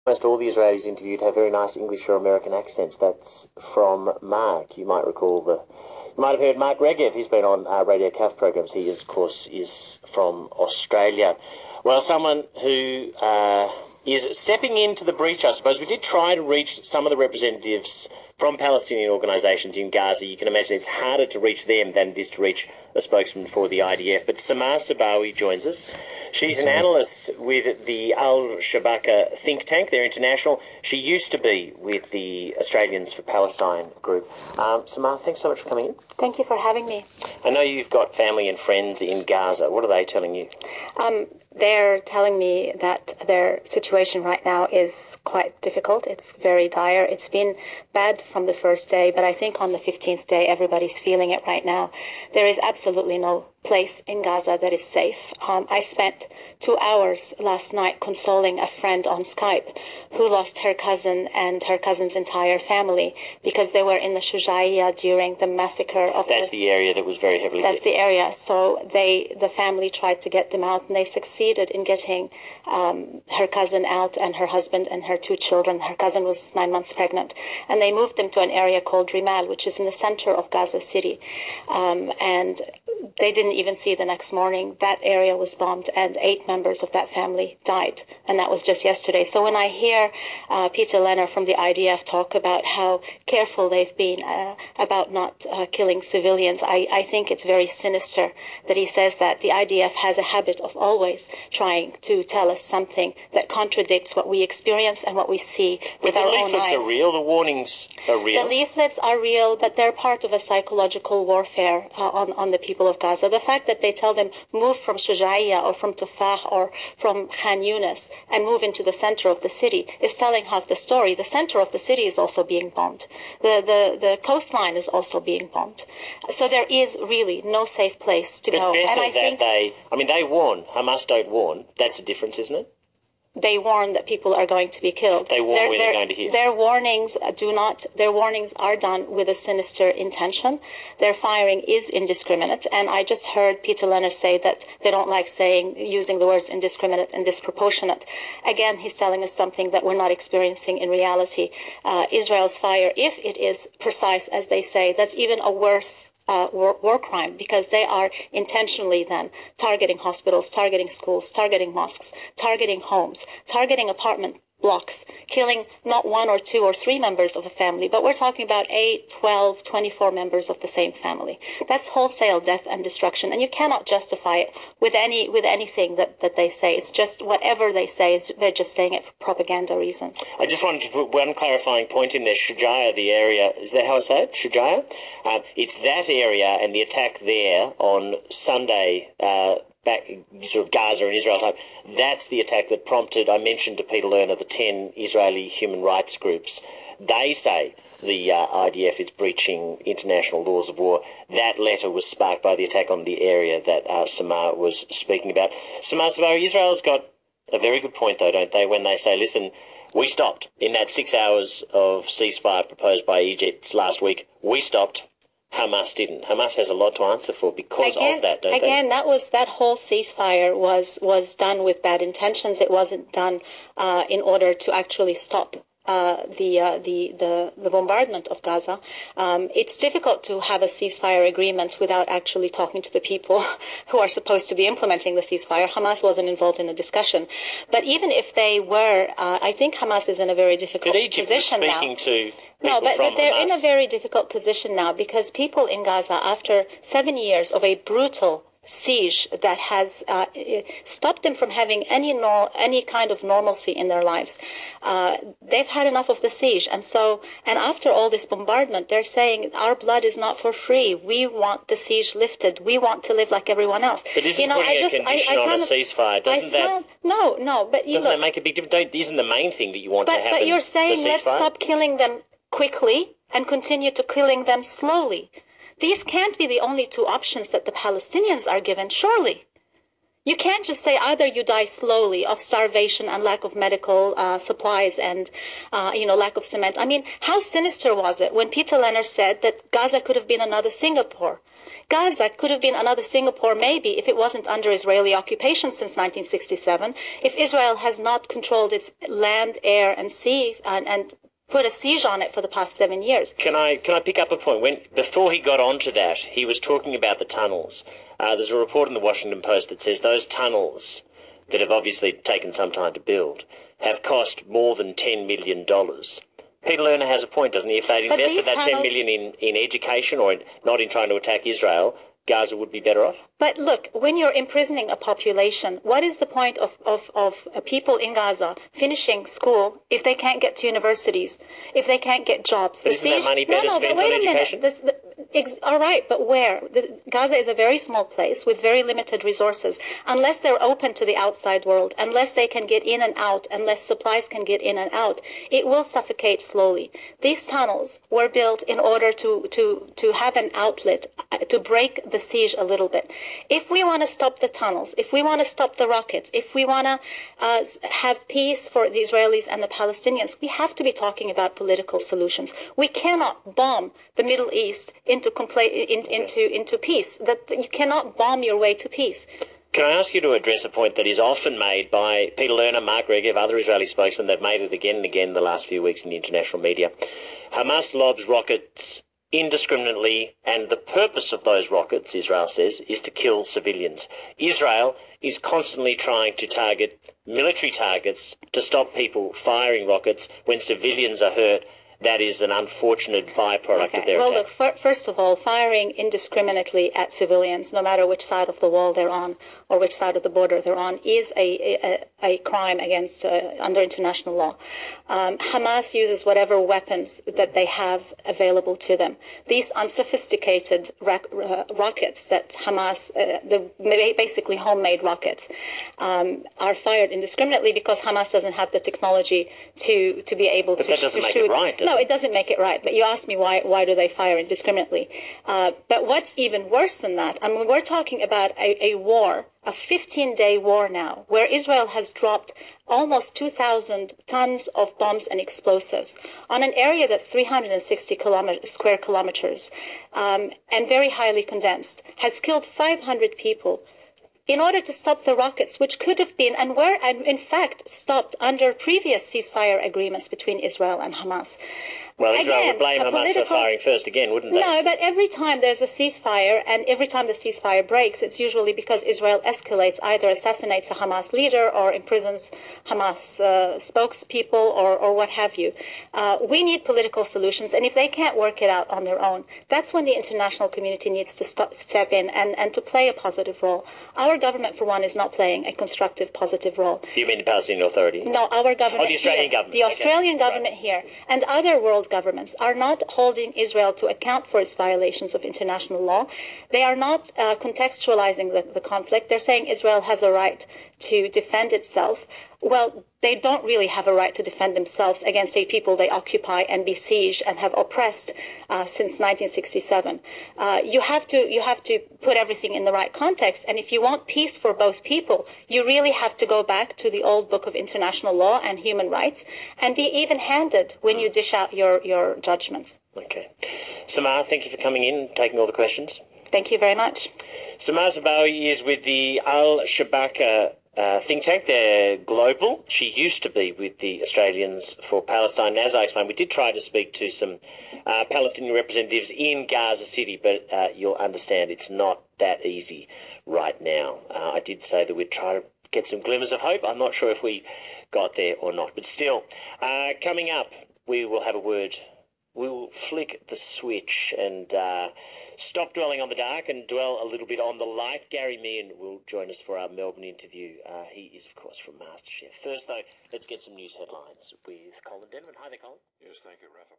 Most all the Israelis interviewed have very nice English or American accents. That's from Mark. You might have heard Mark Regev. He's been on Radio Calf programs. He, of course, is from Australia. Well, someone who is stepping into the breach, I suppose. We did try to reach some of the representatives from Palestinian organisations in Gaza. You can imagine it's harder to reach them than it is to reach a spokesman for the IDF. But Samah Sabawi joins us. She's an analyst with the Al-Shabaka think tank. They're international. She used to be with the Australians for Palestine group. Samah, thanks so much for coming in. Thank you for having me. I know you've got family and friends in Gaza. What are they telling you? They're telling me that their situation right now is quite difficult. It's very dire. It's been bad from the first day, but I think on the 15th day, everybody's feeling it right now. There is absolutely no place in Gaza that is safe. I spent 2 hours last night consoling a friend on Skype who lost her cousin and her cousin's entire family because they were in the Shujaiya during the massacre of That's the area that was very heavily That's hit. the area. So the family tried to get them out, and they succeeded in getting her cousin out, and her husband and her 2 children. Her cousin was 9 months pregnant, and they moved them to an area called Rimal, which is in the center of Gaza City, and they didn't even see the next morning. That area was bombed, and 8 members of that family died, and that was just yesterday. So when I hear Peter Leonard from the IDF talk about how careful they've been about not killing civilians, I think it's very sinister that he says that. The IDF has a habit of always trying to tell us something that contradicts what we experience and what we see with our own eyes. The leaflets are real, the warnings are real. The leaflets are real, but they're part of a psychological warfare on the people of Gaza. The fact that they tell them move from Shujaiya or from Tufah or from Khan Yunis and move into the center of the city is telling half the story. The center of the city is also being bombed. The coastline is also being bombed. So there is really no safe place to go. And I think they warn. Hamas don't warn. That's a difference, isn't it? They warn that people are going to be killed. They warn where they're going to hit. Their warnings are done with a sinister intention. Their firing is indiscriminate. And I just heard Peter Leonard say that they don't like using the words indiscriminate and disproportionate. Again, he's telling us something that we're not experiencing in reality. Israel's fire, if it is precise as they say, that's even a worse war crime, because they are intentionally then targeting hospitals, targeting schools, targeting mosques, targeting homes, targeting apartment blocks, killing not 1 or 2 or 3 members of a family, but we're talking about 8, 12, 24 members of the same family. That's wholesale death and destruction, and you cannot justify it with anything that they say. It's just whatever they say, they're just saying it for propaganda reasons. I just wanted to put one clarifying point in there. Shujaiya, the area, is that how I say it? Shujaiya? It's that area and the attack there on Sunday, back sort of Gaza and Israel time, that's the attack that prompted, I mentioned to Peter Lerner, the 10 Israeli human rights groups. They say the IDF is breaching international laws of war. That letter was sparked by the attack on the area that Samah was speaking about. Samah Sabawi, Israel's got a very good point, though, don't they, when they say, listen, we stopped. In that 6 hours of ceasefire proposed by Egypt last week, we stopped. Hamas didn't. Hamas has a lot to answer for because of that, don't they? Again, that whole ceasefire was done with bad intentions. It wasn't done in order to actually stop the bombardment of Gaza. It's difficult to have a ceasefire agreement without actually talking to the people who are supposed to be implementing the ceasefire. Hamas wasn't involved in the discussion. But even if they were, I think Hamas is in a very difficult position now. No, but they're in a very difficult position now because people in Gaza, after 7 years of a brutal siege that has stopped them from having any kind of normalcy in their lives, they've had enough of the siege, and after all this bombardment, they're saying our blood is not for free. We want the siege lifted. We want to live like everyone else. But isn't putting a condition on a ceasefire? Doesn't that? No. But doesn't that make a big difference? Isn't the main thing that you want to happen? But you're saying let's stop killing them quickly and continue to killing them slowly. These can't be the only 2 options that the Palestinians are given, surely. You can't just say either you die slowly of starvation and lack of medical supplies and, lack of cement. I mean, how sinister was it when Peter Leonard said that Gaza could have been another Singapore? Gaza could have been another Singapore maybe if it wasn't under Israeli occupation since 1967, if Israel has not controlled its land, air, and sea and put a siege on it for the past 7 years. Can I pick up a point? Before he got onto that, he was talking about the tunnels. There's a report in the Washington Post that says those tunnels that have obviously taken some time to build have cost more than $10 million. Peter Lerner has a point, doesn't he? If they'd invested that $10 million in education or not in trying to attack Israel, Gaza would be better off. But look, when you're imprisoning a population, what is the point of people in Gaza finishing school if they can't get to universities, if they can't get jobs? But isn't that money better spent on education? All right, but where? Gaza is a very small place with very limited resources. Unless they're open to the outside world, unless they can get in and out, unless supplies can get in and out, it will suffocate slowly. These tunnels were built in order to have an outlet, to break the siege a little bit. If we want to stop the tunnels, if we want to stop the rockets, if we want to have peace for the Israelis and the Palestinians, we have to be talking about political solutions. We cannot bomb the Middle East into peace. That you cannot bomb your way to peace. Can I ask you to address a point that is often made by Peter Lerner, Mark Regev, other Israeli spokesmen? They've made it again and again the last few weeks in the international media. Hamas lobs rockets indiscriminately, and the purpose of those rockets, Israel says, is to kill civilians. Israel is constantly trying to target military targets to stop people firing rockets when civilians are hurt. That is an unfortunate byproduct of their attack. Look, first of all, firing indiscriminately at civilians, no matter which side of the wall they're on or which side of the border they're on, is a crime against under international law. Hamas uses whatever weapons that they have available to them. These unsophisticated rockets that Hamas, basically homemade rockets, are fired indiscriminately because Hamas doesn't have the technology to be able to shoot. But that doesn't make it right, does it? No, it doesn't make it right. But you asked me why do they fire indiscriminately? But what's even worse than that, I mean, we're talking about a war, a 15-day war now, where Israel has dropped almost 2,000 tons of bombs and explosives on an area that's 360 square kilometers and very highly condensed, has killed 500 people. In order to stop the rockets, which could have been and were in fact stopped under previous ceasefire agreements between Israel and Hamas. Well, Israel would blame Hamas for firing first again, wouldn't they? No, but every time there's a ceasefire and every time the ceasefire breaks, it's usually because Israel escalates, either assassinates a Hamas leader or imprisons Hamas spokespeople or what have you. We need political solutions, and if they can't work it out on their own, that's when the international community needs to step in and to play a positive role. Our government, for one, is not playing a constructive, positive role. You mean the Palestinian Authority? No, our government. The Australian government. The Australian government here and other world governments are not holding Israel to account for its violations of international law. They are not contextualizing the conflict. They're saying Israel has a right to defend itself. Well, they don't really have a right to defend themselves against a people they occupy and besiege and have oppressed since 1967. You have to put everything in the right context. And if you want peace for both people, you really have to go back to the old book of international law and human rights and be even-handed when you dish out your judgments. Okay. Samah, thank you for coming in and taking all the questions. Thank you very much. Samah Sabawi is with the Al-Shabaka think tank. They're global. She used to be with the Australians for Palestine. As I explained, we did try to speak to some Palestinian representatives in Gaza City, but you'll understand it's not that easy right now. I did say that we'd try to get some glimmers of hope. I'm not sure if we got there or not, but still, coming up, we will have a word. We will flick the switch and stop dwelling on the dark and dwell a little bit on the light. Gary Meehan will join us for our Melbourne interview. He is, of course, from MasterChef. First, though, let's get some news headlines with Colin Denman. Hi there, Colin. Yes, thank you, Rafa.